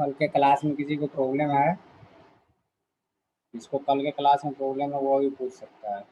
कल के क्लास में किसी को प्रॉब्लम है? जिसको कल के क्लास में प्रॉब्लम है वो भी पूछ सकता है।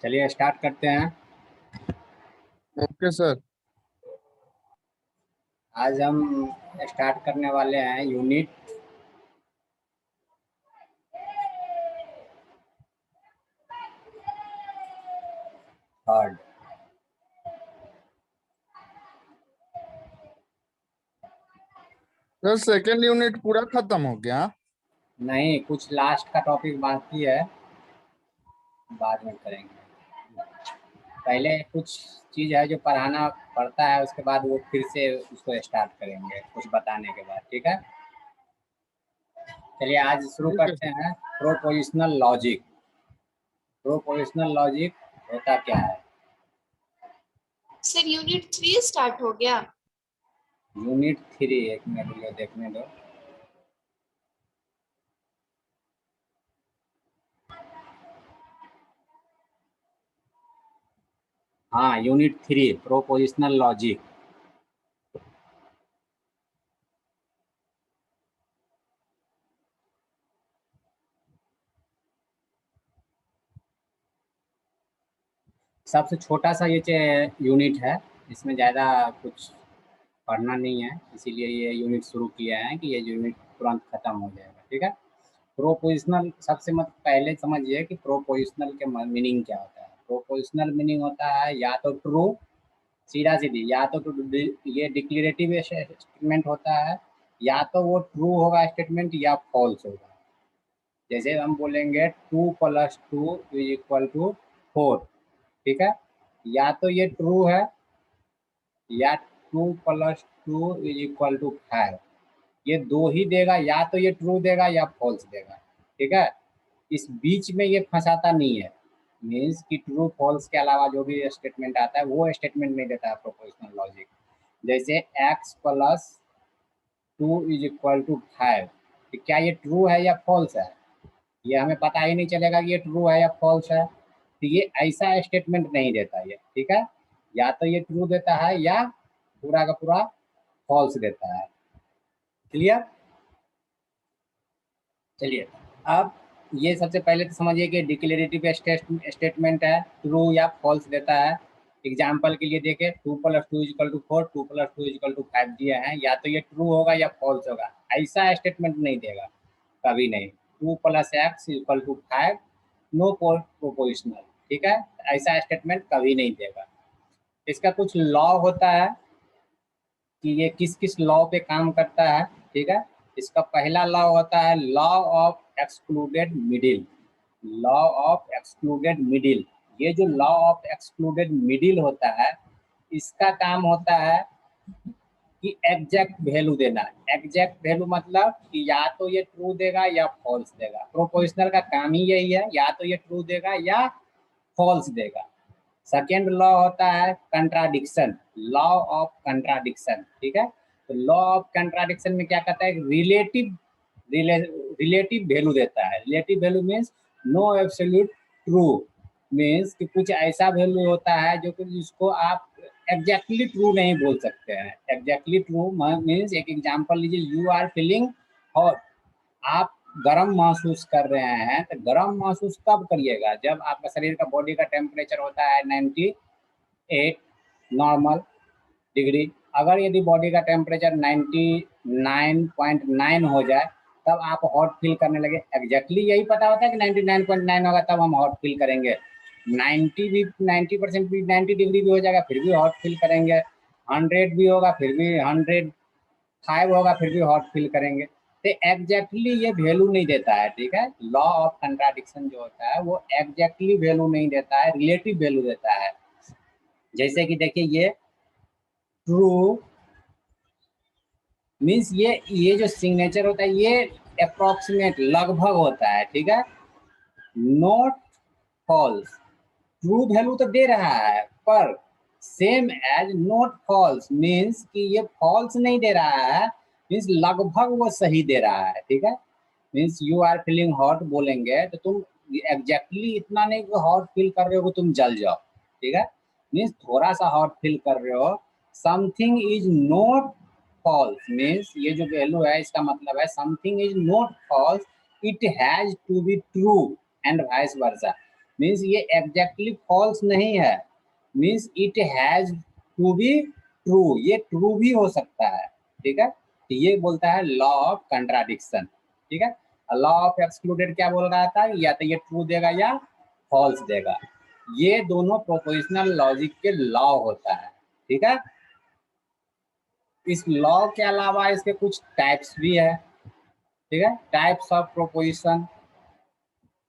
चलिए स्टार्ट करते हैं। Okay sir. आज हम स्टार्ट करने वाले हैं unit third. Sir second unit पूरा खत्म हो गया? नहीं, कुछ लास्ट का टॉपिक बाकी है, बाद में करेंगे। पहले कुछ चीज़ है जो पढ़ाना पड़ता है, उसके बाद वो फिर से उसको स्टार्ट करेंगे कुछ बताने के बाद, ठीक है। चलिए आज शुरू ठीक है करते हैं। Prepositional logic. प्रोपोजिशनल लॉजिक होता क्या है? सर यूनिट 3 स्टार्ट हो गया। यूनिट 3, एक मिनट रुको देखने दो। हाँ, यूनिट 3 प्रोपोजिशनल लॉजिक। सबसे छोटा सा ये यूनिट है, इसमें ज़्यादा कुछ पढ़ना नहीं है, इसीलिए ये यूनिट शुरू किया है कि ये यूनिट तुरंत खत्म हो जाएगा, ठीक है। प्रोपोजिशनल सबसे मत पहले समझिए कि प्रोपोजिशनल के मीनिंग क्या होता है। प्रोपोजिशनल मीनिंग होता है या तो ट्रू, सीधा सीधी, या तो ये डिक्लेरेटिव स्टेटमेंट होता है, या तो वो ट्रू होगा स्टेटमेंट या फॉल्स होगा। जैसे हम बोलेंगे 2 + 2 = 4, ठीक है। या तो ये ट्रू है या 2 + 2 = 5, ये दो ही देगा, या तो ये ट्रू देगा या फॉल्स देगा, ठीक है। इस बीच में ये फंसाता नहीं है, मीन्स कि ट्रू फॉल्स के अलावा जो भी स्टेटमेंट आता है वो स्टेटमेंट नहीं देता है प्रोपोजिशनल लॉजिक। जैसे x + 2 = 5, क्या ये ट्रू है या फॉल्स है? ये हमें पता ही नहीं चलेगा कि ये ट्रू है या फॉल्स है, तो ये ऐसा स्टेटमेंट नहीं देता ये, ठीक है। या तो ये ट्रू देता है या पूरा का पूरा फॉल्स देता है। क्लियर? चलिए अब ये सबसे पहले तो समझिए कि डिक्लेरेटिव स्टेटमेंट है, ट्रू या फॉल्स देता है। एग्जाम्पल के लिए देखें, 2 + 2 = 4, 2 + 2 = 5 दिए हैं, या तो ये ट्रू होगा या फॉल्स होगा, ऐसा स्टेटमेंट नहीं देगा, कभी नहीं। 2 + x = 5, नो प्रोपोजिशनल, ठीक है, ऐसा स्टेटमेंट कभी नहीं देगा। इसका कुछ लॉ होता है कि ये किस किस लॉ पे काम करता है, ठीक है। इसका पहला लॉ होता है law of excluded middle. Law of excluded middle, ये जो लॉ ऑफ एक्सक्लूडेड मिडिल होता है, इसका काम होता है कि एग्जैक्ट वैल्यू देना। एग्जैक्ट वैल्यू मतलब कि या तो ये ट्रू देगा या फॉल्स देगा। प्रोपोजिशनल का काम ही यही है, या तो ये ट्रू देगा या फॉल्स देगा। सेकेंड लॉ होता है कंट्राडिक्शन, लॉ ऑफ कंट्राडिक्शन, ठीक है। तो लॉ ऑफ कंट्राडिक्शन में क्या कहता है, रिलेटिव वैल्यू देता है। Relative value means no absolute true, means कि कुछ ऐसा वैल्यू होता है जो कि जिसको आप एग्जैक्टली ट्रू नहीं बोल सकते हैं। एग्जैक्टली ट्रू मीन्स, एक एग्जांपल लीजिए, यू आर फीलिंग हॉट, आप गर्म महसूस कर रहे हैं, तो गर्म महसूस कब करिएगा, जब आपका शरीर का बॉडी का टेम्परेचर होता है 98 नॉर्मल डिग्री। अगर यदि बॉडी का टेम्परेचर 99.9 हो जाए तब आप हॉट फील करने लगे। एग्जैक्टली यही पता होता है कि 99.9 होगा तब हम हॉट फील करेंगे। 90% भी 90 डिग्री भी हो जाएगा फिर भी हॉट फील करेंगे। 100 भी होगा फिर भी, 105 होगा फिर भी हॉट फील करेंगे। तो एग्जैक्टली ये वैल्यू नहीं देता है, ठीक है। लॉ ऑफ कंट्राडिक्शन जो होता है वो एग्जैक्टली वैल्यू नहीं देता है, रिलेटिव वैल्यू देता है। जैसे कि देखिए, ये ट्रू मीन्स ये जो सिग्नेचर होता है ये अप्रोक्सीमेट, लगभग होता है, ठीक है। नॉट फॉल्स, ट्रू वैल्यू तो दे रहा है पर same as not false means कि ये फॉल्स नहीं दे रहा है, मीन्स लगभग वो सही दे रहा है, ठीक है। Means you are feeling hot बोलेंगे तो तुम एग्जैक्टली इतना नहीं कि हॉट फील कर रहे हो कि तुम जल जाओ, ठीक है। मीन्स थोड़ा सा हॉट फील कर रहे हो। Something is not false means ये जो वैल्यू है इसका मतलब है something is not false, it has to be true and vice versa. Means ये एग्जैक्टली फॉल्स नहीं है, means it has to be true, ये ट्रू भी हो सकता है, ठीक है। तो ये बोलता है लॉ ऑफ कंट्राडिक्शन, ठीक है। लॉ ऑफ एक्सक्लूडेड क्या बोल रहा था, या तो ये ट्रू देगा या फॉल्स देगा। ये दोनों प्रोपोजिशनल लॉजिक के लॉ होता है, ठीक है। इस लॉ के अलावा इसके कुछ टाइप्स भी है, ठीक है। टाइप्स ऑफ प्रोपोजिशन,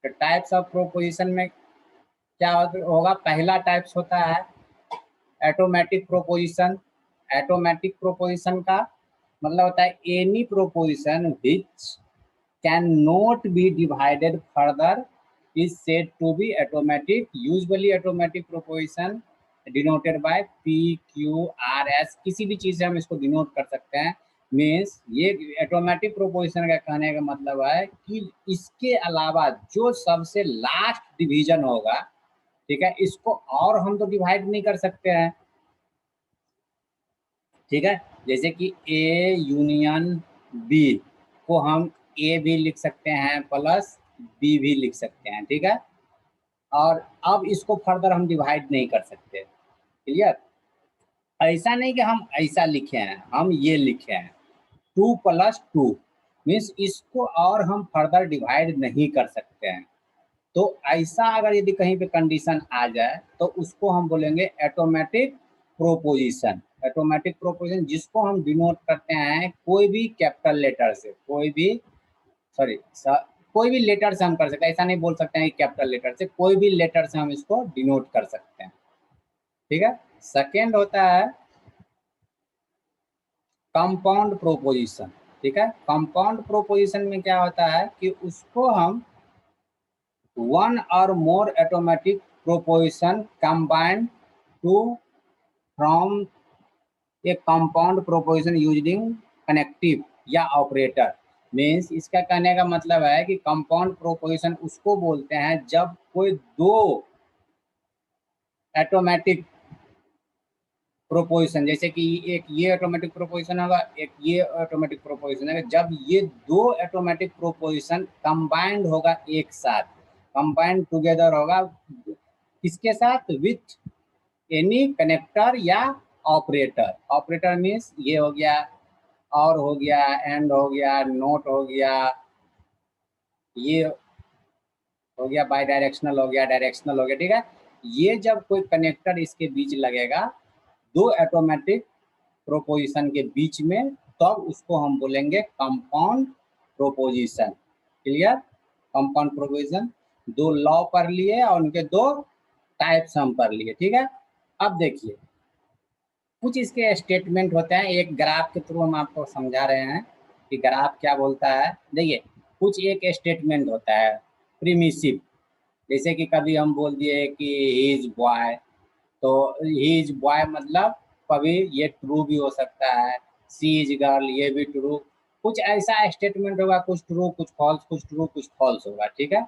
तो टाइप्स ऑफ प्रोपोजिशन में क्या होगा, पहला टाइप्स होता है ऑटोमेटिक प्रोपोजिशन। ऑटोमेटिक प्रोपोजिशन का मतलब होता है any proposition which can not be divided further is said to be automatic. Usually automatic proposition denoted by P Q R S, किसी भी चीज से हम इसको डिनोट कर सकते हैं। मीन्स ये ऑटोमेटिक प्रोपोजिशन का कहने का मतलब है कि इसके अलावा जो सबसे लास्ट डिवीजन होगा, ठीक है, इसको और हम तो डिवाइड नहीं कर सकते हैं, ठीक है। जैसे कि ए यूनियन बी को हम ए भी लिख सकते हैं प्लस बी भी लिख सकते हैं, ठीक है। और अब इसको फर्दर हम डिवाइड नहीं कर सकते, क्लियर। ऐसा नहीं कि हम ऐसा लिखे हैं, हम ये लिखे हैं 2 + 2, मीन्स इसको और हम फर्दर डिवाइड नहीं कर सकते हैं। तो ऐसा अगर यदि कहीं पे कंडीशन आ जाए तो उसको हम बोलेंगे ऑटोमेटिक प्रोपोजिशन। ऑटोमेटिक प्रोपोजिशन जिसको हम डिनोट करते हैं कोई भी कैपिटल लेटर से, कोई भी लेटर से हम कर सकते हैं, ऐसा नहीं बोल सकते हैं कि कैपिटल लेटर से, कोई भी लेटर से हम इसको डिनोट कर सकते हैं, ठीक है। सेकेंड होता है कंपाउंड प्रोपोजिशन, ठीक है। कंपाउंड प्रोपोजिशन में क्या होता है कि उसको हम one or more automatic proposition combined to from a compound proposition using connective या ऑपरेटर। मीन्स इसका कहने का मतलब है कि कंपाउंड प्रोपोजिशन उसको बोलते हैं जब कोई दो ऑटोमेटिक प्रोपोजिशन, जैसे कि एक ये ऑटोमेटिक प्रोपोजिशन होगा, एक ये ऑटोमेटिक प्रोपोजिशन है, जब ये दो ऑटोमेटिक प्रोपोजिशन कंबाइंड होगा, एक साथ कंबाइंड टुगेदर होगा, किसके साथ, विथ एनी कनेक्टर या ऑपरेटर। ऑपरेटर मीन्स ये हो गया, और हो गया, एंड हो गया, नोट हो गया, ये हो गया, बाई डायरेक्शनल हो गया, डायरेक्शनल हो गया, ठीक है। ये जब कोई कनेक्टर इसके बीच लगेगा दो ऑटोमेटिक प्रोपोजिशन के बीच में, तब उसको हम बोलेंगे compound proposition, clear. Compound proposition दो लॉ पढ़ लिए और उनके दो टाइप्स हम पढ़ लिए, ठीक है। अब देखिए कुछ इसके स्टेटमेंट होते हैं, एक ग्राफ के थ्रू हम आपको समझा रहे हैं कि ग्राफ क्या बोलता है। देखिए कुछ एक स्टेटमेंट होता है प्रीमिसिव, जैसे कि कभी हम बोल दिए कि ही इज बॉय, तो ही इज बॉय मतलब कभी ये ट्रू भी हो सकता है, सी इज गर्ल ये भी ट्रू, कुछ ऐसा स्टेटमेंट होगा, कुछ ट्रू कुछ फॉल्स, कुछ ट्रू कुछ फॉल्स होगा, ठीक है।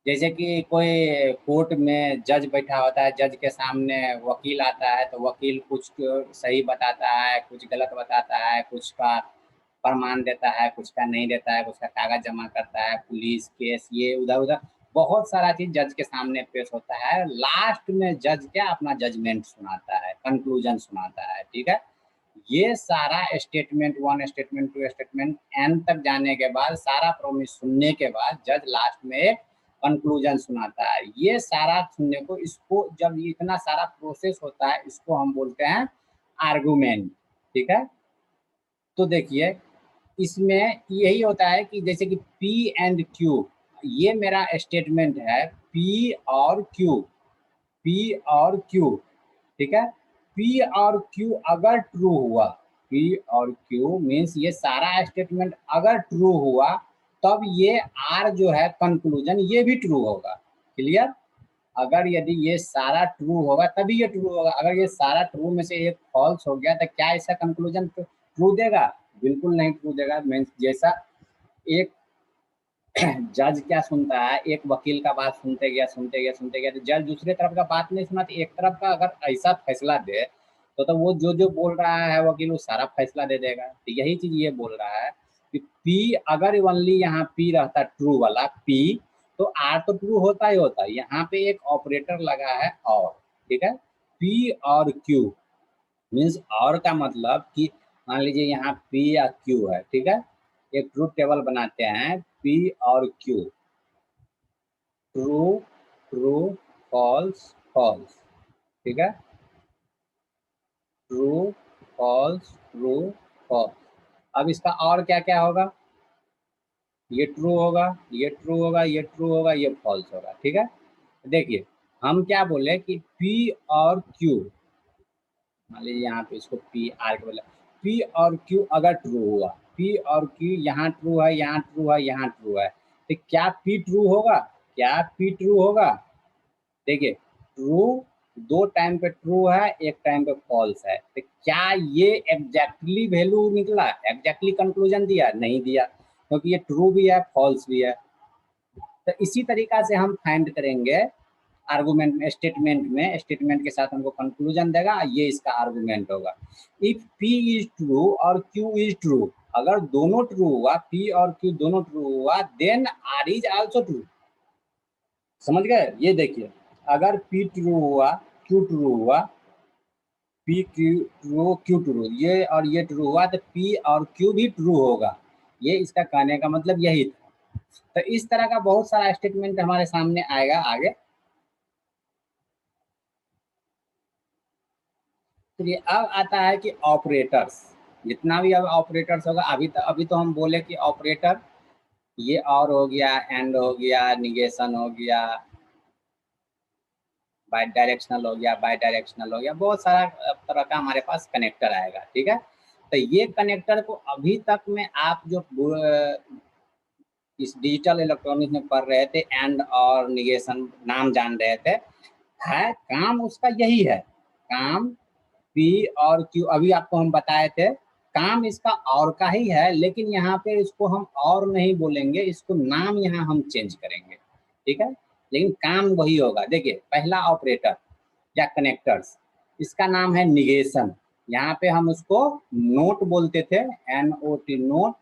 जैसे कि कोई कोर्ट में जज बैठा होता है, जज के सामने वकील आता है, तो वकील कुछ सही बताता है, कुछ गलत बताता है, कुछ का प्रमाण देता है, कुछ का नहीं देता है, कुछ का कागज जमा करता है, पुलिस केस ये उधर उधर बहुत सारा चीज जज के सामने पेश होता है। लास्ट में जज क्या अपना जजमेंट सुनाता है, कंक्लूजन सुनाता है, ठीक है। ये सारा स्टेटमेंट 1 स्टेटमेंट 2 स्टेटमेंट एन तक जाने के बाद, सारा प्रोमिस सुनने के बाद जज लास्ट में एक कंक्लूजन सुनाता है। ये सारा सुनने को, इसको जब इतना सारा प्रोसेस होता है इसको हम बोलते हैं आर्गुमेंट, ठीक है। तो देखिए इसमें यही होता है कि जैसे कि P एंड Q, ये मेरा स्टेटमेंट है P और Q, P और Q, ठीक है। P और Q अगर ट्रू हुआ, P और Q मीन्स ये सारा स्टेटमेंट अगर ट्रू हुआ, तब ये R जो है कंक्लूजन ये भी ट्रू होगा, क्लियर। अगर यदि ये सारा ट्रू होगा तभी ये ट्रू होगा, अगर ये सारा ट्रू में से एक फॉल्स हो गया तो क्या इसका कंक्लूजन ट्रू देगा, बिल्कुल नहीं ट्रू देगा। मीन्स जैसा एक जज क्या सुनता है, एक वकील का बात सुनते गया तो जज दूसरे तरफ का बात नहीं सुना, तो एक तरफ का अगर ऐसा फैसला दे तो वो जो बोल रहा है वकील वो सारा फैसला दे देगा। तो यही चीज ये बोल रहा है कि P अगर ओनली यहाँ P रहता ट्रू वाला P, तो आर तो ट्रू होता ही होता है। यहाँ पे एक ऑपरेटर लगा है और, ठीक है, पी और क्यू मीन्स और का मतलब कि मान लीजिए यहाँ पी या क्यू है, ठीक है, एक ट्रूथ टेबल बनाते हैं पी और Q, true true false false, ठीक है, ट्रू फॉल्स ट्रू फॉल्स। अब इसका और क्या क्या होगा, ये ट्रू होगा, ये ट्रू होगा, ये ट्रू होगा, ये फॉल्स होगा, ठीक है। देखिए हम क्या बोले कि P और Q, मान लीजिए यहाँ पे इसको P R के बोले, P और Q अगर ट्रू हुआ, P और Q यहाँ ट्रू है, यहाँ ट्रू है, यहाँ ट्रू है, तो क्या P ट्रू होगा, क्या P ट्रू होगा? देखिए ट्रू दो टाइम पे ट्रू है, एक टाइम पे फॉल्स है, तो क्या ये एग्जैक्टली वैल्यू निकला, एग्जैक्टली कंक्लूजन दिया? नहीं दिया, क्योंकि ये ट्रू भी है फॉल्स भी है। तो इसी तरीका से हम फाइंड करेंगे आर्गुमेंट में, स्टेटमेंट के साथ हमको कंक्लूजन देगा, ये इसका आर्गुमेंट होगा। इफ P इज ट्रू और Q इज ट्रू, अगर दोनों ट्रू हुआ, P और Q दोनों ट्रू हुआ, then R is also true. समझ गए? ये देखिए अगर P ट्रू हुआ, Q ट्रू हुआ, P ट्रू Q ट्रू, ये और ये ट्रू हुआ, तो P और Q भी ट्रू होगा। ये इसका कहने का मतलब यही था। तो इस तरह का बहुत सारा स्टेटमेंट हमारे सामने आएगा आगे। तो ये अब आता है कि ऑपरेटर्स, जितना भी अब ऑपरेटर्स होगा, अभी तो हम बोले कि ऑपरेटर ये और हो गया, एंड हो गया, निगेशन हो गया, बाई डायरेक्शनल हो गया, बाई डायरेक्शनल हो गया, बहुत सारा तरह का हमारे पास कनेक्टर आएगा, ठीक है। तो ये कनेक्टर को अभी तक में आप जो इस डिजिटल इलेक्ट्रॉनिक्स में पढ़ रहे थे, एंड और निगेशन नाम जान रहे थे, है काम उसका यही है। काम P और Q अभी आपको हम बताए थे, काम इसका और का ही है, लेकिन यहाँ पे इसको हम और नहीं बोलेंगे, इसको नाम यहाँ हम चेंज करेंगे, ठीक है, लेकिन काम वही होगा। देखिए पहला ऑपरेटर या कनेक्टर्स, इसका नाम है निगेशन, यहाँ पे हम उसको नोट बोलते थे, NOT नोट,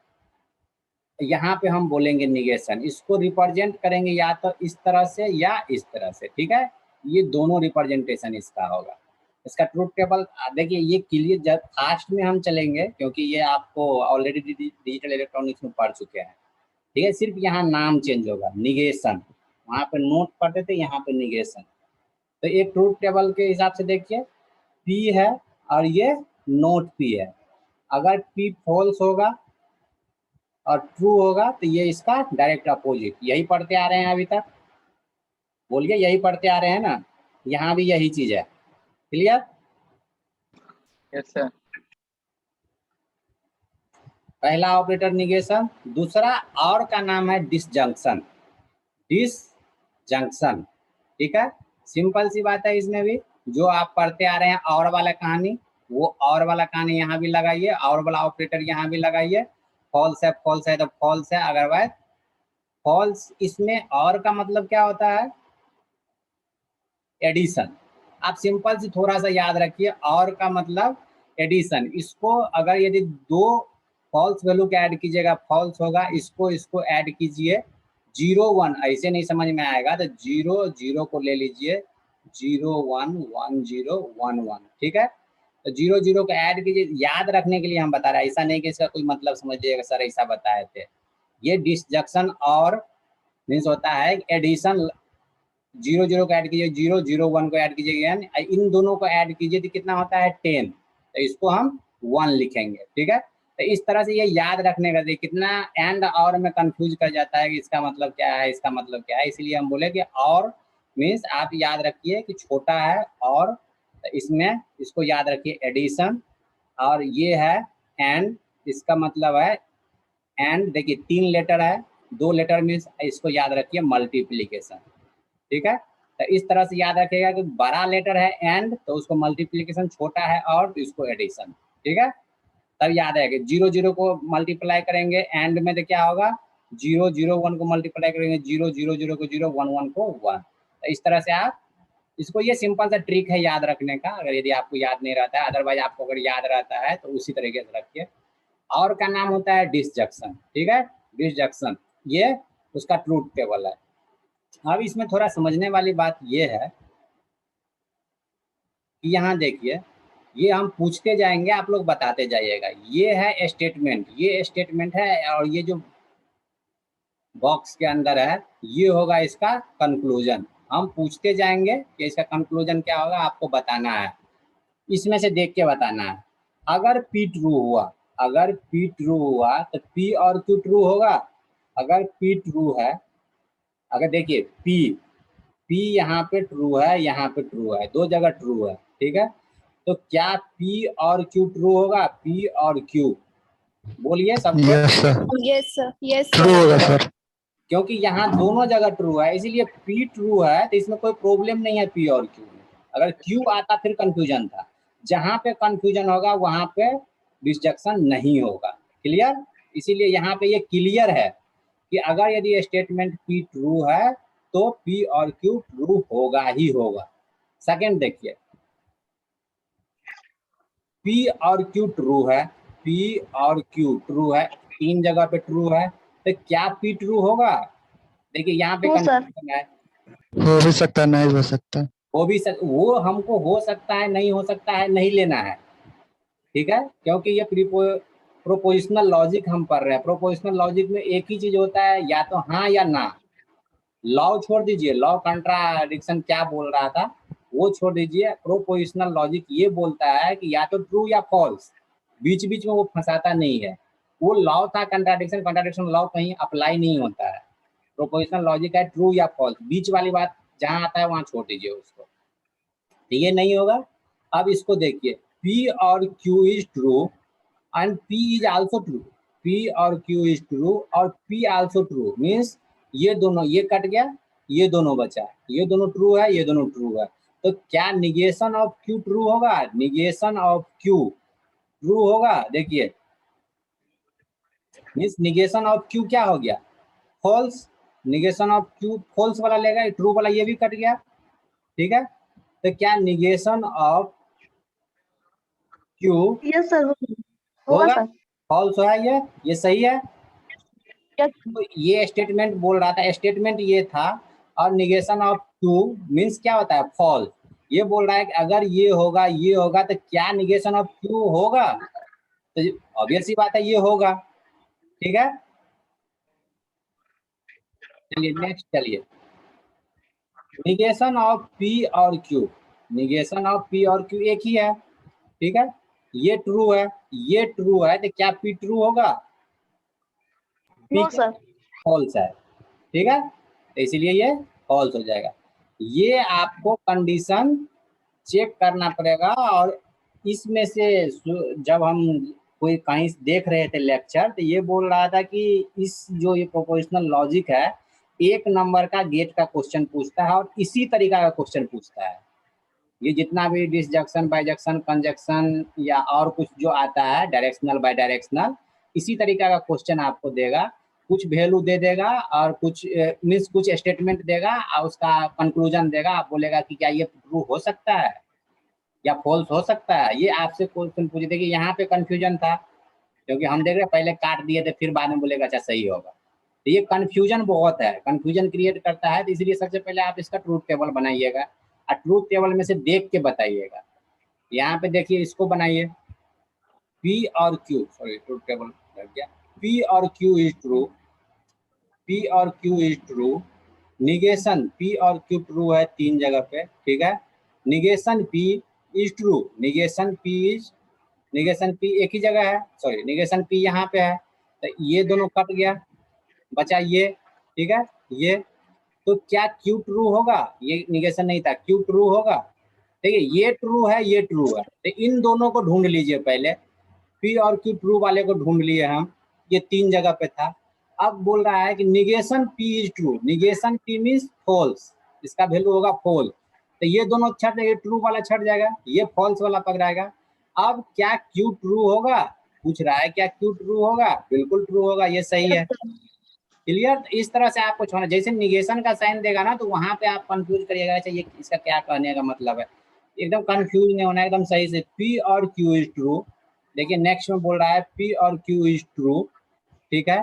यहाँ पे हम बोलेंगे निगेशन। इसको रिप्रेजेंट करेंगे या तो इस तरह से या इस तरह से, ठीक है, ये दोनों रिप्रेजेंटेशन इसका होगा। इसका ट्रूथ टेबल देखिए, ये क्लियर जब फास्ट में हम चलेंगे, क्योंकि ये आपको ऑलरेडी डिजिटल इलेक्ट्रॉनिक्स में पढ़ चुके हैं, ठीक है, सिर्फ यहाँ नाम चेंज होगा, निगेशन, वहाँ पे नोट पढ़ते थे, यहाँ पे निगेशन। तो एक ट्रूथ टेबल के हिसाब से देखिए, P है और ये नोट P है, अगर P फॉल्स होगा और ट्रू होगा तो ये इसका डायरेक्ट अपोजिट, यही पढ़ते आ रहे हैं अभी तक, बोलिए यही पढ़ते आ रहे हैं ना, यहाँ भी यही चीज है, क्लियर? Yes sir. पहला ऑपरेटर निगेशन, दूसरा और का नाम है डिसजंक्शन, डिसजंक्शन, ठीक है, सिंपल सी बात है। इसमें भी जो आप पढ़ते आ रहे हैं और वाला कहानी, वो और वाला कहानी यहाँ भी लगाइए, और वाला ऑपरेटर यहाँ भी लगाइए, फॉल्स है फॉल्स है तो फॉल्स है, अदरवाइज फॉल्स। इसमें और का मतलब क्या होता है? एडिशन। आप सिंपल से थोड़ा सा याद रखिए, और का मतलब एडिशन। इसको अगर यदि दो फॉल्स वैल्यू का ऐड कीजिएगा फॉल्स होगा, इसको ऐड कीजिए 0 1, ऐसे नहीं समझ में आएगा, तो 0 0 को ले लीजिए 0 1 1 0 1 1, ठीक है, तो 0 0 को ऐड कीजिए, याद रखने के लिए हम बता रहे हैं, ऐसा नहीं कि इसका कोई मतलब समझिएगा सर ऐसा बताए थे। ये डिसजंक्शन और मीन्स होता है एडिशन, 0 0 को ऐड कीजिए, 0 0 1 को ऐड कीजिए, इन दोनों को ऐड कीजिए तो कितना होता है 10, तो इसको हम 1 लिखेंगे, ठीक है। तो इस तरह से ये याद रखने का, कितना एंड और में कंफ्यूज कर जाता है कि इसका मतलब क्या है, इसका मतलब क्या है, इसलिए हम बोले कि और मीन्स आप याद रखिए कि छोटा है और, तो इसमें इसको याद रखिए एडिशन, और ये है एंड, इसका मतलब है एंड। देखिए 3 लेटर है, 2 लेटर मीन्स इसको याद रखिए मल्टीप्लीकेशन, ठीक है। तो इस तरह से याद रखिएगा कि बड़ा लेटर है एंड तो उसको मल्टीप्लीकेशन, छोटा है और तो इसको एडिशन, ठीक है। तब याद है कि 0 0 को मल्टीप्लाई करेंगे एंड में तो क्या होगा, 0 0 1 को मल्टीप्लाई करेंगे 0 0 0 को 0 1 1 को 1। तो इस तरह से आप इसको, ये सिंपल सा ट्रिक है याद रखने का, अगर यदि आपको याद नहीं रहता है, अदरवाइज आपको अगर याद रहता है तो उसी तरीके से रखिए। और का नाम होता है डिसजंक्शन, ठीक है, डिसजंक्शन, ये उसका ट्रूथ टेबल है। अब इसमें थोड़ा समझने वाली बात ये है कि यहाँ देखिए, ये हम पूछते जाएंगे, आप लोग बताते जाइएगा। ये है स्टेटमेंट, ये स्टेटमेंट है, और ये जो बॉक्स के अंदर है ये होगा इसका कंक्लूजन। हम पूछते जाएंगे कि इसका कंक्लूजन क्या होगा, आपको बताना है, इसमें से देख के बताना है। अगर P ट्रू हुआ, अगर P ट्रू हुआ तो P और Q ट्रू होगा। अगर P ट्रू है, अगर देखिए P यहाँ पे ट्रू है, यहाँ पे ट्रू है, दो जगह ट्रू है, ठीक है। तो क्या P और Q ट्रू होगा? P और Q बोलिए सब कोई। Yes sir, Yes, sir. Yes, true sir. होगा सर। क्योंकि यहाँ दोनों जगह ट्रू है, इसीलिए P ट्रू है तो इसमें कोई प्रॉब्लम नहीं है P और Q में। अगर Q आता फिर कंफ्यूजन था, जहाँ पे कंफ्यूजन होगा वहाँ पे डिस्जंक्शन नहीं होगा। क्लियर? इसीलिए यहाँ पे ये क्लियर है कि अगर यदि स्टेटमेंट P ट्रू है तो P और Q ट्रू होगा ही होगा। सेकंड देखिए, P और Q ट्रू है, P और Q ट्रू है, तीन जगह पे ट्रू है, तो क्या P ट्रू होगा? देखिए यहाँ पे True, sir. कंफ्यूजन है, हो भी सकता है, नहीं हो सकता है। वो हमको हो सकता है, नहीं हो सकता है, नहीं लेना है, ठीक है। क्योंकि ये प्रोपोजिशनल लॉजिक हम पढ़ रहे हैं। प्रोपोजिशनल लॉजिक में एक ही चीज होता है, या तो हाँ या ना। लॉ छोड़ दीजिए, लॉ कंट्राडिक्शन क्या बोल रहा था वो छोड़ दीजिए। प्रोपोजिशनल लॉजिक ये बोलता है कि या तो ट्रू या फॉल्स, बीच बीच में वो फंसाता नहीं है। वो लॉ था कंट्राडिक्शन, कंट्राडिक्शन लॉ कहीं अप्लाई नहीं होता है। प्रोपोजिशनल लॉजिक है ट्रू या फॉल्स, बीच वाली बात जहां आता है वहां छोड़ दीजिए उसको, तो ये नहीं होगा। अब इसको देखिए, P और Q is true and P is also true, P और Q इज ट्रू और P आल्सो ट्रू, मीन्स ये दोनों, ये कट गया, ये दोनों बचा, ये दोनों ट्रू है, ये दोनों ट्रू है। तो क्या निगेशन ऑफ Q ट्रू होगा? निगेशन ऑफ Q ट्रू होगा। देखिए, मीन्स निगेशन ऑफ Q क्या हो गया? False. Negation of Q false वाला लेगा, ट्रू वाला ये भी कट गया, ठीक है। तो क्या negation of Q Yes, sir. होगा होगा? सर. फॉल्स है ये सही है। Yes. तो ये स्टेटमेंट बोल रहा था, स्टेटमेंट ये था, और निगेशन ऑफ Q मीन्स क्या होता है? फॉल्स। ये बोल रहा है कि अगर ये होगा तो क्या निगेशन ऑफ Q होगा? तो ऑब्वियस सी बात है ये होगा, ठीक है। चलिए नेक्स्ट, चलिए निगेशन ऑफ P और Q, निगेशन ऑफ P और Q एक ही है, ठीक है। ये ट्रू है, ये ट्रू है, तो क्या P ट्रू होगा? No, P sir. फॉल्स है, ठीक है। तो इसीलिए ये फॉल्स हो जाएगा। ये आपको कंडीशन चेक करना पड़ेगा। और इसमें से जब हम कोई कहीं देख रहे थे लेक्चर, तो ये बोल रहा था कि इस जो ये प्रोपोजिशनल लॉजिक है, एक नंबर का गेट का क्वेश्चन पूछता है और इसी तरीका का क्वेश्चन पूछता है। ये जितना भी डिसजंक्शन, बाइजंक्शन, कंजक्शन या और कुछ जो आता है, डायरेक्शनल बाय डायरेक्शनल, इसी तरीका का क्वेश्चन आपको देगा। कुछ वैल्यू दे देगा और कुछ मीन्स कुछ स्टेटमेंट देगा और उसका कंक्लूजन देगा। आप बोलेगा कि क्या ये ट्रू हो सकता है या फॉल्स हो सकता है। ये आपसे क्वेश्चन पूछे थे कि यहाँ पे कंफ्यूजन था, क्योंकि हम देख रहे पहले काट दिए थे, फिर बाद में बोलेगा अच्छा सही होगा। तो ये कंफ्यूजन बहुत है, कंफ्यूजन क्रिएट करता है। तो इसलिए सबसे पहले आप इसका ट्रूथ टेबल बनाइएगा और ट्रूथ टेबल में से देख के बताइएगा। यहाँ पे देखिए, इसको बनाइए, P और Q, सॉरी ट्रूथ टेबल लग गया, P और Q इज ट्रू, P और Q is true, negation P और Q ट्रू है तीन जगह पे, ठीक है। Negation P is true, negation P एक ही जगह है, सॉरी निगेशन P यहाँ पे है, तो ये दोनों कट गया, बचा ये, ठीक है। ये तो क्या Q ट्रू होगा? ये निगेशन नहीं था, Q ट्रू होगा। देखिए ये ट्रू है, ये ट्रू है, तो इन दोनों को ढूंढ लीजिए पहले। P और Q ट्रू वाले को ढूंढ लिए हम, ये तीन जगह पे था। अब बोल रहा है कि negation P is true, negation P means false, इसका वैल्यू होगा फॉल्स। तो ये दोनों छट जाएगा, ट्रू वाला छट जाएगा, ये फॉल्स वाला पकड़ाएगा। अब क्या Q ट्रू होगा? पूछ रहा है क्या Q ट्रू होगा? बिल्कुल ट्रू होगा, ये सही है। क्लियर? इस तरह से आपको छोड़ना, जैसे निगेशन का साइन देगा ना, तो वहां पे आप कंफ्यूज करिएगा, अच्छा ये इसका क्या कहने का मतलब है। एकदम कंफ्यूज नहीं होना, एकदम सही से P और Q इज ट्रू। देखिए नेक्स्ट में बोल रहा है P और Q इज ट्रू, ठीक है।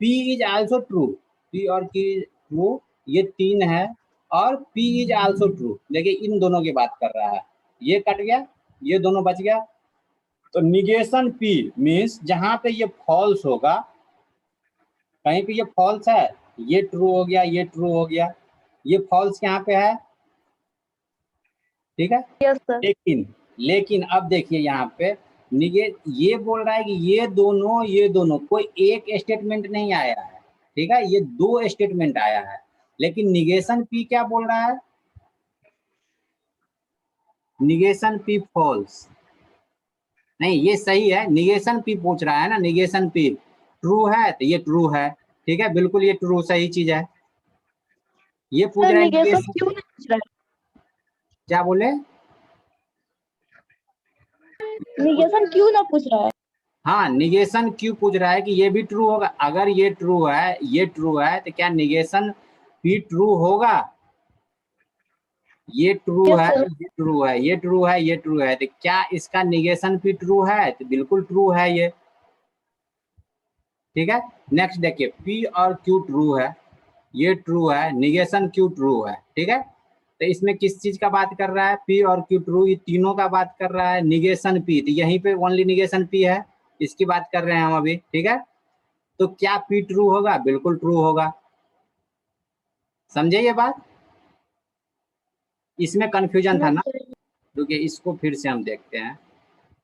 P is also true, P और Q इज ट्रू ये 3 है, और P इज आल्सो ट्रू। देखिए इन दोनों की बात कर रहा है, ये कट गया, ये दोनों बच गया। तो निगेशन P मीन्स जहां पे ये फॉल्स होगा, कहीं पे ये फॉल्स है, ये ट्रू हो गया, ये ट्रू हो गया, ये फॉल्स यहाँ पे है, ठीक है। Yes sir. लेकिन अब देखिए यहाँ पे ये बोल रहा है कि ये दोनों कोई एक स्टेटमेंट नहीं आया है, ठीक है, ये 2 स्टेटमेंट आया है। लेकिन निगेशन P क्या बोल रहा है? निगेशन P फॉल्स नहीं, ये सही है। निगेशन P पूछ रहा है ना, निगेशन P ट्रू है तो ये ट्रू है, ठीक है, बिल्कुल ये ट्रू सही चीज है। ये पूछ सर रहा है निगेशन निगेशन, क्यों नहीं पूछ रहा क्या बोले? है? निगेशन क्यों ना पूछ रहा है? हाँ, निगेशन क्यों पूछ रहा है कि ये भी ट्रू होगा। अगर ये ट्रू है, ये ट्रू है, तो क्या निगेशन भी ट्रू होगा? ये ट्रू यस है, सर। ये ट्रू है, ये ट्रू है, ये ट्रू है, तो क्या इसका निगेशन भी ट्रू है? तो बिल्कुल ट्रू है ये, ठीक है। नेक्स्ट देखिए, P और Q ट्रू है, ये ट्रू है, निगेशन Q ट्रू है, ठीक है। तो इसमें किस चीज का बात कर रहा है? P और Q ट्रू, ये तीनों का बात कर रहा है। निगेशन P, तो यहीं पे ओनली निगेशन P है, इसकी बात कर रहे हैं हम अभी, ठीक है। तो क्या P ट्रू होगा? बिल्कुल ट्रू होगा। समझे ये बात? इसमें कंफ्यूजन था नहीं ना, सर। क्योंकि इसको फिर से हम देखते हैं,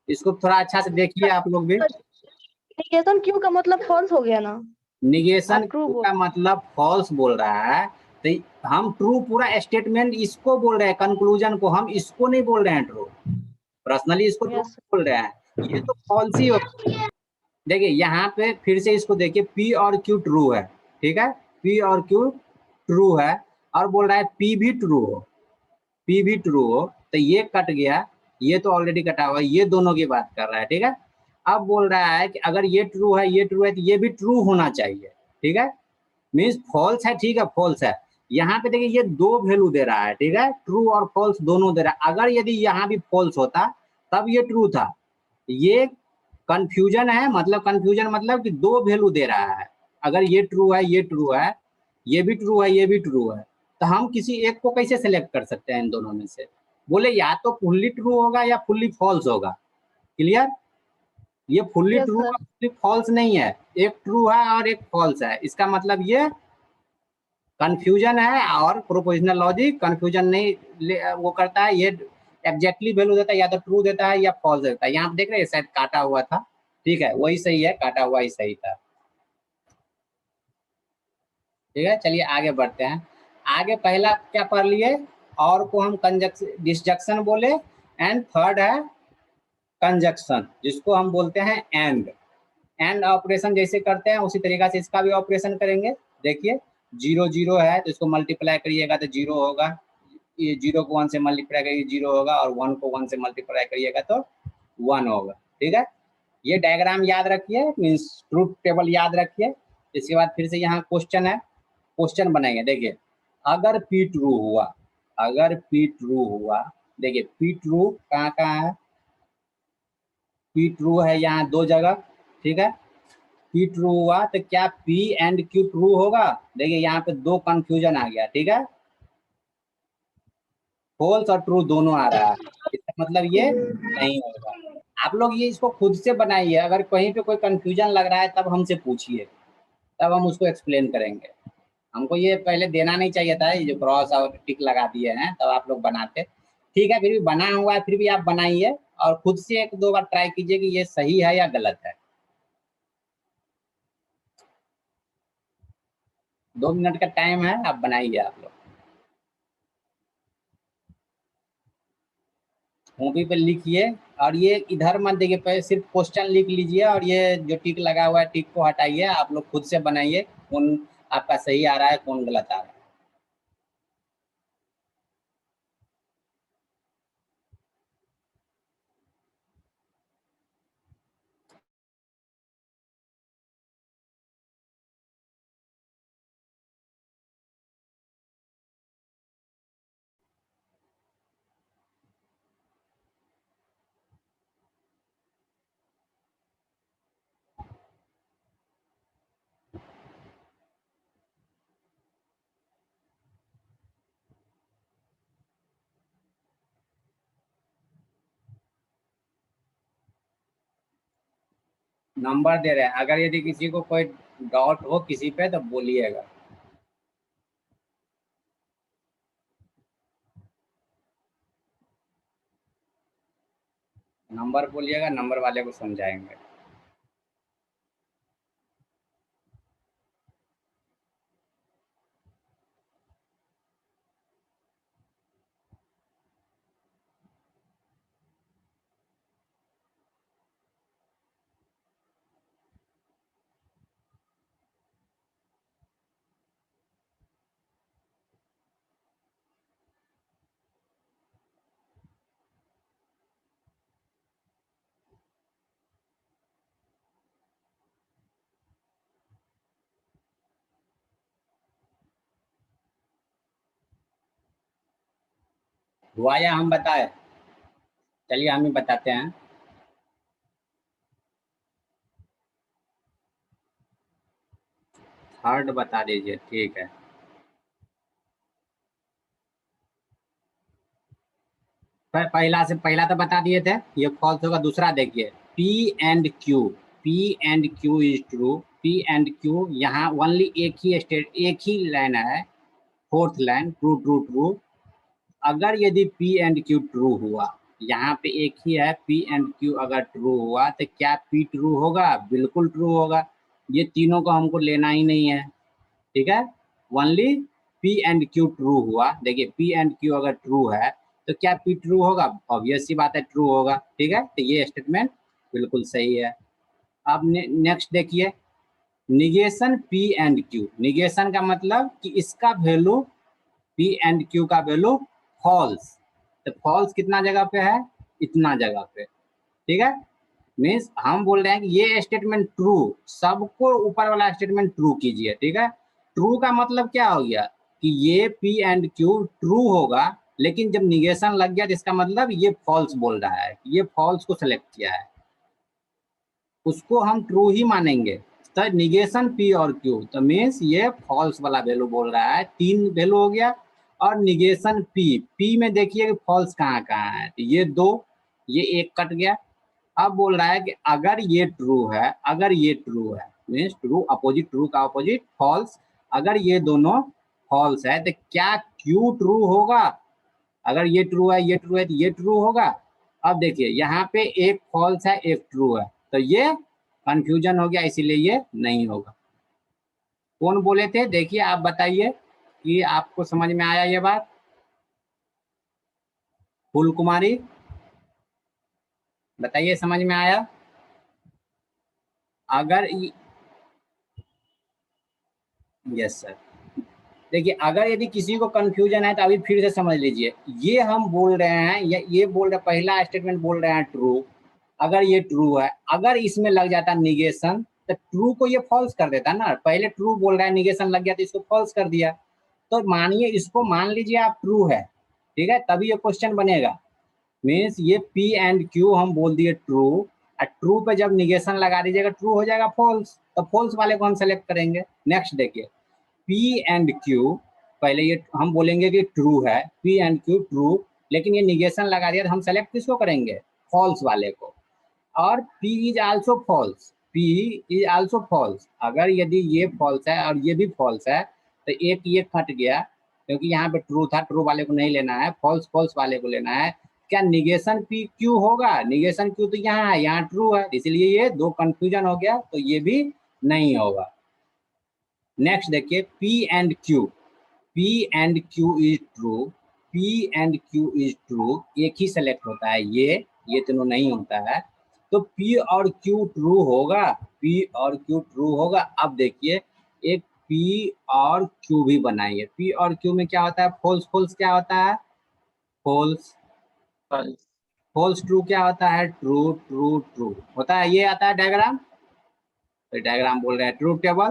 इसको थोड़ा अच्छा से देखिए आप लोग भी। निगेशन क्यों का मतलब फॉल्स हो गया ना? निगेशन आप ट्रू बोल। का मतलब फॉल्स बोल रहा है, तो हम ट्रू पूरा स्टेटमेंट इसको बोल रहे हैं, कंक्लूजन को, हम इसको नहीं बोल रहे हैं ट्रू। पर्सनली इसको ट्रू यस बोल रहे हैं, ये तो फॉल्स ही होगा। देखिए यहाँ पे फिर से इसको देखिए, P और Q ट्रू है, ठीक है, P और Q ट्रू है, और बोल रहा है P भी ट्रू हो, P भी ट्रू हो, तो ये कट गया, ये तो ऑलरेडी कटा हुआ, ये दोनों की बात कर रहा है, ठीक है। अब बोल रहा है कि अगर ये ट्रू है, ये ट्रू है, तो ये भी ट्रू होना चाहिए, ठीक है। मीन्स फॉल्स है, ठीक है, फॉल्स है। यहाँ पे देखिए ये 2 वैल्यू दे रहा है, ठीक है, ट्रू और फॉल्स दोनों दे रहा है। अगर यदि यहाँ भी फॉल्स होता तब ये ट्रू था। ये कंफ्यूजन है, मतलब कंफ्यूजन मतलब कि 2 वैल्यू दे रहा है। अगर ये ट्रू है, ये ट्रू है, ये भी ट्रू है, ये भी ट्रू है, तो हम किसी एक को कैसे सेलेक्ट कर सकते हैं इन दोनों में से? बोले या तो फुल्ली ट्रू होगा या फुल्ली फॉल्स होगा। क्लियर? ये फुल्ली यस ट्रू सर। और फुल्ली फॉल्स नहीं है, एक ट्रू है और एक फॉल्स है। इसका मतलब ये कंफ्यूजन है, और प्रोपोजिशनल लॉजिक कंफ्यूजन नहीं वो करता है, ये एग्जैक्टली वैल्यू देता है, या तो ट्रू देता है या फॉल्स देता है। यहाँ पे देख रहे हैं शायद काटा हुआ था, ठीक है, वही सही है, काटा हुआ ही सही था, ठीक है। चलिए आगे बढ़ते हैं। आगे पहला क्या पढ़ लिए? और को हम कंजक्शन डिसजंक्शन बोले, एंड थर्ड है कंजक्शन, जिसको हम बोलते हैं एंड ऑपरेशन जैसे करते हैं उसी तरीका से इसका भी ऑपरेशन करेंगे। देखिए 0 0 है, तो इसको मल्टीप्लाई करिएगा तो 0 होगा, ये 0 को 1 से मल्टीप्लाई करिए 0 होगा, और 1 को 1 से मल्टीप्लाई करिएगा तो 1 होगा, ठीक है। ये डायग्राम याद रखिए, मीन्स ट्रूथ टेबल याद रखिए। इसके बाद फिर से यहाँ क्वेश्चन है, क्वेश्चन बनाएंगे। देखिए अगर P ट्रू हुआ, अगर P ट्रू हुआ, देखिए P ट्रू कहाँ कहाँ है? P ट्रू है यहाँ 2 जगह, ठीक है। P ट्रू हुआ तो क्या P एंड Q ट्रू होगा? देखिए यहाँ पे 2 कंफ्यूजन आ गया, ठीक है, फॉल्स और ट्रू दोनों आ रहा है, इसका मतलब ये नहीं होगा। आप लोग ये इसको खुद से बनाइए, अगर कहीं पे कोई कंफ्यूजन लग रहा है तब हमसे पूछिए, तब हम उसको एक्सप्लेन करेंगे। हमको ये पहले देना नहीं चाहिए था, ये जो क्रॉस और टिक लगा दिए हैं तब आप लोग बनाते, ठीक है। फिर भी बना हुआ है, फिर भी आप बनाइए और खुद से 1-2 बार ट्राई कीजिए कि ये सही है या गलत है। 2 मिनट का टाइम है, आप बनाइए आप लोग। कॉपी पे लिखिए, और ये इधर मत देखिए, पहले सिर्फ क्वेश्चन लिख लीजिए, और ये जो टिक लगा हुआ है टिक को हटाइए, आप लोग खुद से बनाइए कौन आपका सही आ रहा है, कौन गलत आ रहा है। नंबर दे रहे हैं, अगर यदि किसी को कोई डाउट हो किसी पे तो बोलिएगा। नंबर बोलिएगा, नंबर वाले को समझाएंगे। हुआ या हम बताए? चलिए हम ही बताते हैं। थर्ड बता दीजिए, ठीक है। पहला तो बता दिए थे, ये फॉल्स होगा। दूसरा देखिए, P and Q, P and Q is true. P and Q यहाँ ओनली एक ही लाइन है, fourth line, true true true. अगर यदि P एंड Q ट्रू हुआ, यहाँ पे एक ही है, P एंड Q अगर ट्रू हुआ तो क्या P ट्रू होगा? बिल्कुल ट्रू होगा। ये तीनों को हमको लेना ही नहीं है, ठीक है। Only P and Q true हुआ। देखिए P एंड Q अगर ट्रू है तो क्या P ट्रू होगा? ऑब्वियस सी बात है, ट्रू होगा, ठीक है। तो ये स्टेटमेंट बिल्कुल सही है। अब नेक्स्ट देखिए, negation P and Q। Negation का मतलब कि इसका वैल्यू, P एंड Q का वैल्यू फॉल्स। तो फॉल्स कितना जगह पे है? इतना जगह पे, ठीक है। मीन्स हम बोल रहे हैं कि ये स्टेटमेंट ट्रू, सबको ऊपर वाला स्टेटमेंट ट्रू कीजिए, ठीक है। ट्रू का मतलब क्या हो गया कि ये P एंड Q ट्रू होगा, लेकिन जब निगेशन लग गया तो इसका मतलब ये फॉल्स बोल रहा है, ये फॉल्स को सेलेक्ट किया है, उसको हम ट्रू ही मानेंगे। तो निगेशन P और Q तो मीन्स ये फॉल्स वाला वैल्यू बोल रहा है। 3 वैल्यू हो गया। और निगेशन P में देखिए कि फॉल्स कहाँ कहाँ है, तो ये 2, ये 1 कट गया। अब बोल रहा है कि अगर ये ट्रू है, अगर ये ट्रू है मीन्स ट्रू अपोजिट, ट्रू का अपोजिट फॉल्स, अगर ये दोनों फॉल्स है तो क्या Q ट्रू होगा? अगर ये ट्रू है, ये ट्रू है तो ये ट्रू होगा। अब देखिए यहाँ पे एक फॉल्स है, एक ट्रू है, तो ये कंफ्यूजन हो गया, इसीलिए ये नहीं होगा। कौन बोले थे? देखिए आप बताइए कि आपको समझ में आया ये बात। फूल कुमारी बताइए, समझ में आया? अगर यस सर। देखिए अगर यदि किसी को कंफ्यूजन है तो अभी फिर से समझ लीजिए। ये हम बोल रहे हैं, ये बोल रहे, पहला स्टेटमेंट बोल रहे हैं ट्रू। अगर ये ट्रू है, अगर इसमें लग जाता निगेशन तो ट्रू को ये फॉल्स कर देता ना। पहले ट्रू बोल रहा है, निगेशन लग गया तो इसको फॉल्स कर दिया। तो मानिए इसको मान लीजिए आप ट्रू है, ठीक है, तभी ये क्वेश्चन बनेगा। मीन्स ये P एंड Q हम बोल दिए ट्रू, और ट्रू पे जब निगेशन लगा दीजिएगा ट्रू हो जाएगा फॉल्स, तो फॉल्स वाले को हम सेलेक्ट करेंगे। नेक्स्ट देखिए, P एंड Q, पहले ये हम बोलेंगे कि ट्रू है, P एंड Q ट्रू, लेकिन ये निगेशन लगा दिया तो हम सेलेक्ट किसको करेंगे? फॉल्स वाले को। और P is also false, P is also false. अगर यदि ये फॉल्स है और ये भी फॉल्स है तो एक ये कट गया, क्योंकि यहाँ पे ट्रू था, ट्रू वाले को नहीं लेना है, फॉल्स फॉल्स वाले को लेना है। क्या निगेशन P Q होगा? निगेशन Q तो यहाँ है, यहाँ ट्रू है, इसलिए ये 2 कंफ्यूजन हो गया, तो ये भी नहीं होगा। नेक्स्ट देखिए, P and Q, P and Q is true, P and Q is true, एक ही सेलेक्ट होता है, ये तीनों नहीं होता है। तो P और Q ट्रू होगा, P और Q ट्रू होगा। अब देखिए एक P और Q भी बनाइए। P और Q में क्या होता है? फॉल्स फॉल्स क्या होता है? False false. फॉल्स ट्रू क्या होता है? ट्रू ट्रू ट्रू होता है। ये आता है डायग्राम, तो डायग्राम बोल रहे हैं ट्रू टेबल।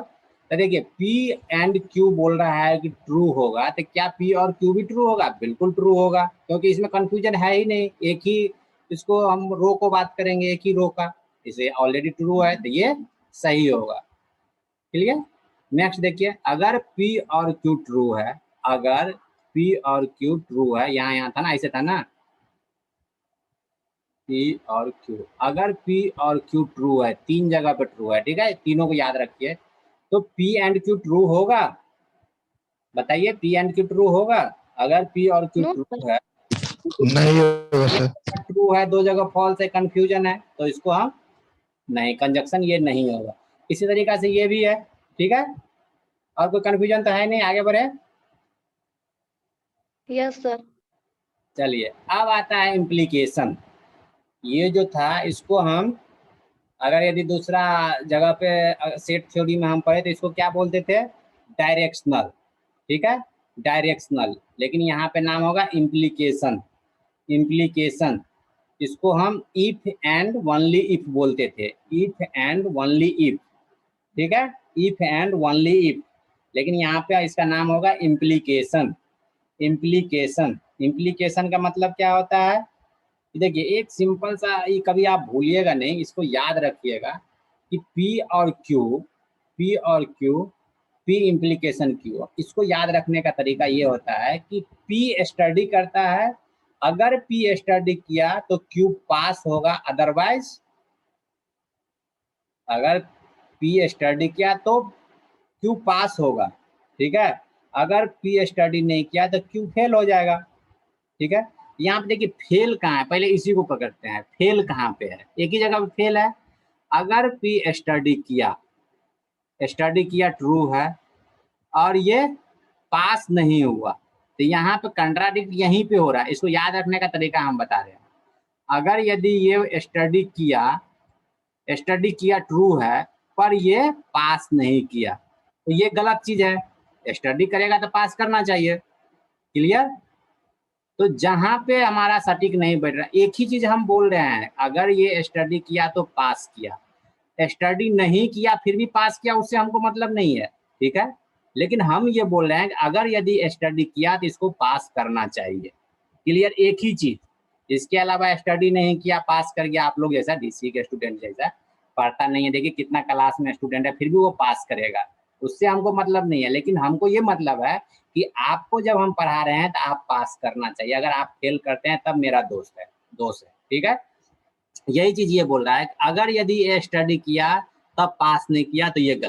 तो देखिए P एंड Q बोल रहा है कि ट्रू होगा, तो क्या P और Q भी ट्रू होगा? बिल्कुल ट्रू होगा, क्योंकि इसमें कंफ्यूजन है ही नहीं, एक ही इसको हम रो को बात करेंगे, एक ही रो का, इसे ऑलरेडी ट्रू है, तो ये सही होगा। क्लियर? नेक्स्ट देखिए, अगर P और Q ट्रू है, अगर P और Q ट्रू है, यहाँ था ना, ऐसे था ना, P और Q, अगर P और Q ट्रू है, 3 जगह पे ट्रू है, ठीक है, तीनों को याद रखिए, तो P एंड Q ट्रू होगा? बताइए, P एंड Q ट्रू होगा? अगर P और Q नो ट्रू है, नहीं होगा सर। ट्रू है, 2 जगह फॉल्स है, कंफ्यूजन है, तो इसको हम नहीं, कंजक्शन ये नहीं होगा। इसी तरीका से ये भी है, ठीक है, और कोई कंफ्यूजन तो है नहीं, आगे बढ़े। Yes sir. चलिए, अब आता है इम्प्लीकेशन। ये जो था इसको हम, अगर यदि दूसरा जगह पे सेट थ्योरी में हम पढ़े तो इसको क्या बोलते थे? डायरेक्शनल, ठीक है, डायरेक्शनल, लेकिन यहाँ पे नाम होगा इम्प्लीकेशन। इम्प्लीकेशन, इसको हम इफ एंड ओनली इफ बोलते थे, इफ एंड ओनली इफ, ठीक है, इफ एंड ओनली इफ, लेकिन यहाँ पे इसका नाम होगा इम्प्लीकेशन। इम्प्लीकेशन, इम्प्लीकेशन का मतलब क्या होता है? देखिए, एक सिंपल सा, ये कभी आप भूलिएगा नहीं, इसको याद रखिएगा कि P और Q, P और Q, P इम्प्लीकेशन Q, इसको याद रखने का तरीका ये होता है कि P स्टडी करता है, अगर P स्टडी किया तो Q पास होगा, अदरवाइज अगर P स्टडी किया तो Q पास होगा, ठीक है, अगर P स्टडी नहीं किया तो Q फेल हो जाएगा, ठीक है। यहाँ पे देखिए फेल कहाँ है, पहले इसी को पकड़ते हैं, फेल कहाँ पे है? एक ही जगह पे फेल है। अगर P स्टडी किया ट्रू है और ये पास नहीं हुआ, तो यहाँ पे कंट्राडिक्ट यहीं पे हो रहा है, इसको याद रखने का तरीका हम बता रहे हैं। अगर यदि ये स्टडी किया ट्रू है पर ये पास नहीं किया, तो ये गलत चीज है। स्टडी करेगा तो पास करना चाहिए, क्लियर? तो जहां पे हमारा सटीक नहीं बैठ रहा, एक ही चीज हम बोल रहे हैं, अगर ये स्टडी किया तो पास किया, स्टडी नहीं किया फिर भी पास किया, उससे हमको मतलब नहीं है, ठीक है, लेकिन हम ये बोल रहे हैं कि अगर यदि स्टडी किया तो इसको पास करना चाहिए, क्लियर? एक ही चीज, इसके अलावा स्टडी नहीं किया पास कर गया, आप लोग जैसा डीसी के स्टूडेंट जैसा पढ़ता नहीं है, देखिए कितना क्लास में स्टूडेंट है फिर भी वो पास करेगा, उससे हमको मतलब नहीं है, लेकिन हमको ये मतलब है कि आपको जब हम पढ़ा रहे हैं तो आप पास करना चाहिए, अगर आप फेल करते हैं तब मेरा दोष है, ठीक है। यही चीज ये बोल रहा है, अगर यदि ये स्टडी किया तब पास नहीं किया तो ये गलत।